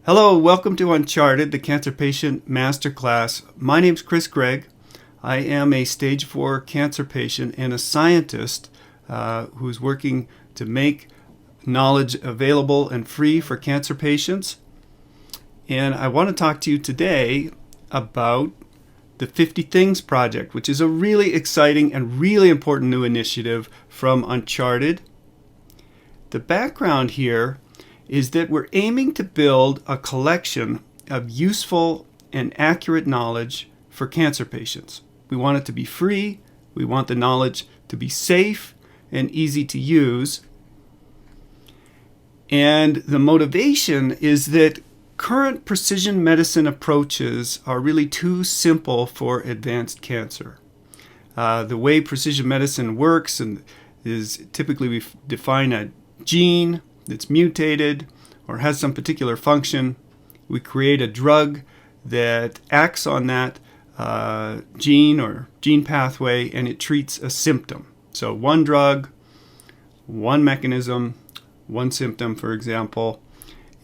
Hello, welcome to Uncharted, the Cancer Patient Masterclass. My name's Chris Gregg. I am a stage 4 cancer patient and a scientist who's working to make knowledge available and free for cancer patients. And I want to talk to you today about the 50 Things Project, which is a really exciting and really important new initiative from Uncharted. The background here is that we're aiming to build a collection of useful and accurate knowledge for cancer patients. We want it to be free. We want the knowledge to be safe and easy to use. And the motivation is that current precision medicine approaches are really too simple for advanced cancer. The way precision medicine works is typically we define a gene that's mutated or has some particular function. We create a drug that acts on that gene or gene pathway, and it treats a symptom. So one drug, one mechanism, one symptom, for example.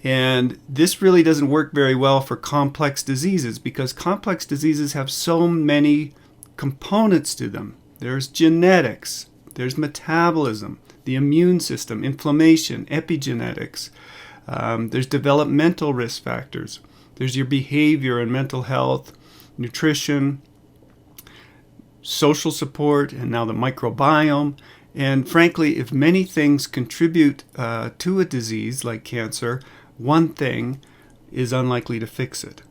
And this really doesn't work very well for complex diseases because complex diseases have so many components to them. There's genetics, there's metabolism, the immune system, inflammation, epigenetics. There's developmental risk factors. There's your behavior and mental health, nutrition, social support, and now the microbiome. And frankly, if many things contribute to a disease like cancer, one thing is unlikely to fix it.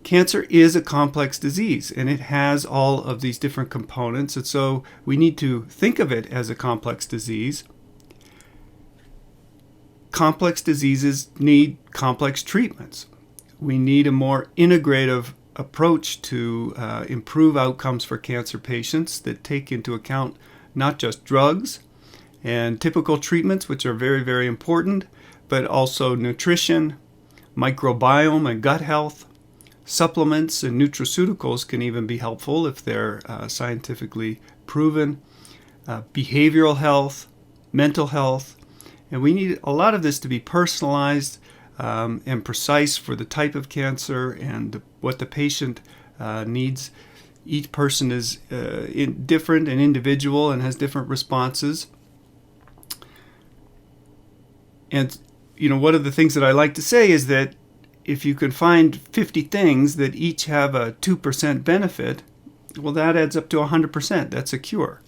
Cancer is a complex disease, and it has all of these different components, and so we need to think of it as a complex disease. Complex diseases need complex treatments. We need a more integrative approach to improve outcomes for cancer patients that take into account not just drugs and typical treatments, which are very, very important, but also nutrition, microbiome and gut health. Supplements and nutraceuticals can even be helpful if they're scientifically proven. Behavioral health, mental health. And we need a lot of this to be personalized and precise for the type of cancer and what the patient needs. Each person is different and individual and has different responses. And, one of the things that I like to say is that if you can find 50 things that each have a 2% benefit, well, that adds up to 100%. That's a cure.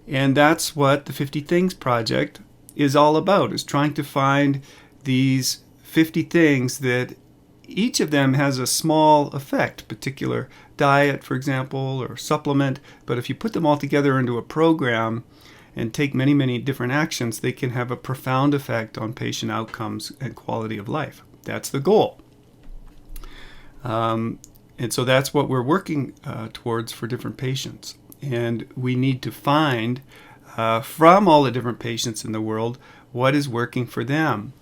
And that's what the 50 Things Project is all about, is trying to find these 50 things that each of them has a small effect, particular diet, for example, or supplement. But if you put them all together into a program and take many, many different actions, they can have a profound effect on patient outcomes and quality of life. That's the goal. And so that's what we're working towards for different patients. And we need to find from all the different patients in the world what is working for them.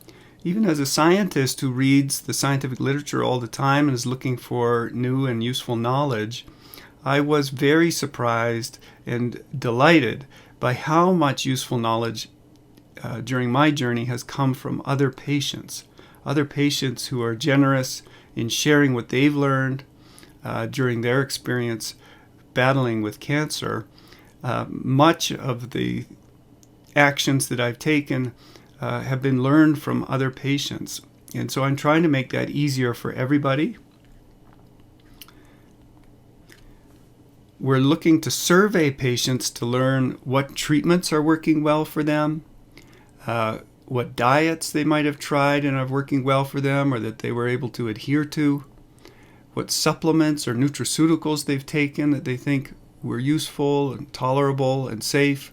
Even as a scientist who reads the scientific literature all the time and is looking for new and useful knowledge, I was very surprised and delighted by how much useful knowledge during my journey has come from other patients who are generous in sharing what they've learned during their experience battling with cancer. Much of the actions that I've taken have been learned from other patients. And so I'm trying to make that easier for everybody. We're looking to survey patients to learn what treatments are working well for them, what diets they might have tried and are working well for them or that they were able to adhere to, what supplements or nutraceuticals they've taken that they think were useful and tolerable and safe,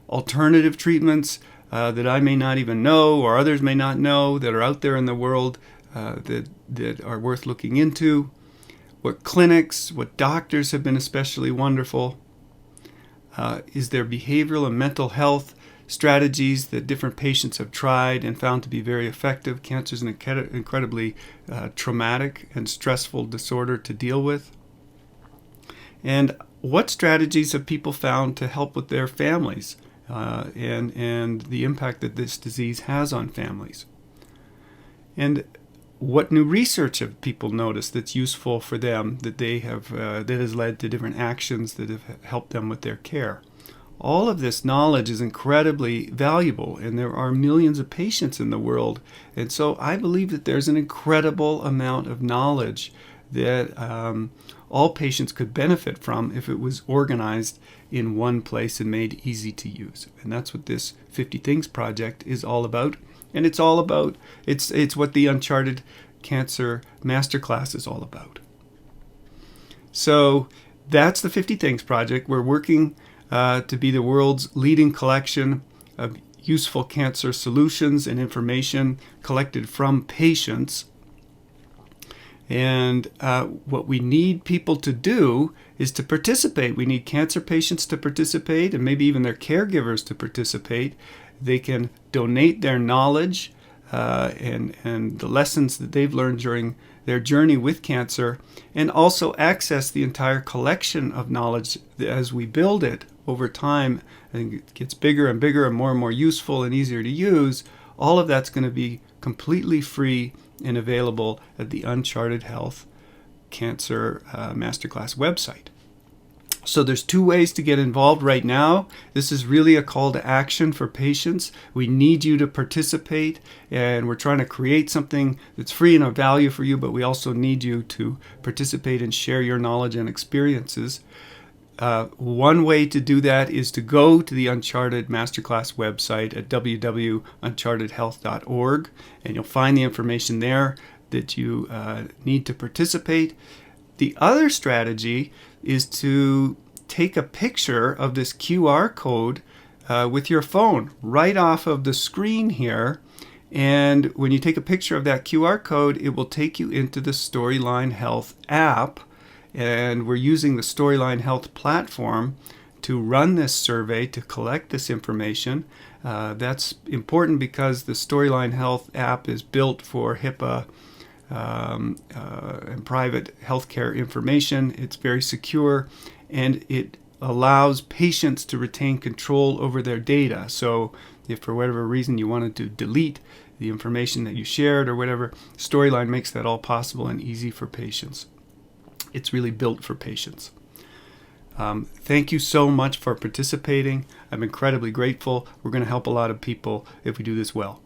alternative treatments that I may not even know or others may not know that are out there in the world that are worth looking into, what clinics, what doctors have been especially wonderful, is there behavioral and mental health strategies that different patients have tried and found to be very effective. Cancer is an incredibly traumatic and stressful disorder to deal with. And what strategies have people found to help with their families and the impact that this disease has on families? and what new research have people noticed that's useful for them, that they have that has led to different actions that have helped them with their care. All of this knowledge is incredibly valuable, and there are millions of patients in the world. And so I believe that there's an incredible amount of knowledge that all patients could benefit from if it was organized in one place and made easy to use. And that's what this 50 Things project is all about. And it's all about, it's what the Uncharted Cancer Masterclass is all about. So that's the 50 Things project. We're working to be the world's leading collection of useful cancer solutions and information collected from patients. And what we need people to do is to participate. We need cancer patients to participate, and maybe even their caregivers to participate. They can donate their knowledge and the lessons that they've learned during their journey with cancer, and also access the entire collection of knowledge as we build it over time. I think it gets bigger and bigger and more useful and easier to use. All of that's going to be completely free and available at the Uncharted Health Cancer Masterclass website. So there's two ways to get involved right now. This is really a call to action for patients. We need you to participate, and we're trying to create something that's free and of value for you, but we also need you to participate and share your knowledge and experiences. One way to do that is to go to the Uncharted Masterclass website at www.unchartedhealth.org, and you'll find the information there that you need to participate. The other strategy is to take a picture of this QR code with your phone right off of the screen here. And when you take a picture of that QR code, it will take you into the Storyline Health app. And we're using the Storyline Health platform to run this survey, to collect this information. That's important because the Storyline Health app is built for HIPAA and private healthcare information. It's very secure, and it allows patients to retain control over their data. So if for whatever reason you wanted to delete the information that you shared or whatever, Storyline makes that all possible and easy for patients. It's really built for patients. Thank you so much for participating. I'm incredibly grateful. We're going to help a lot of people if we do this well.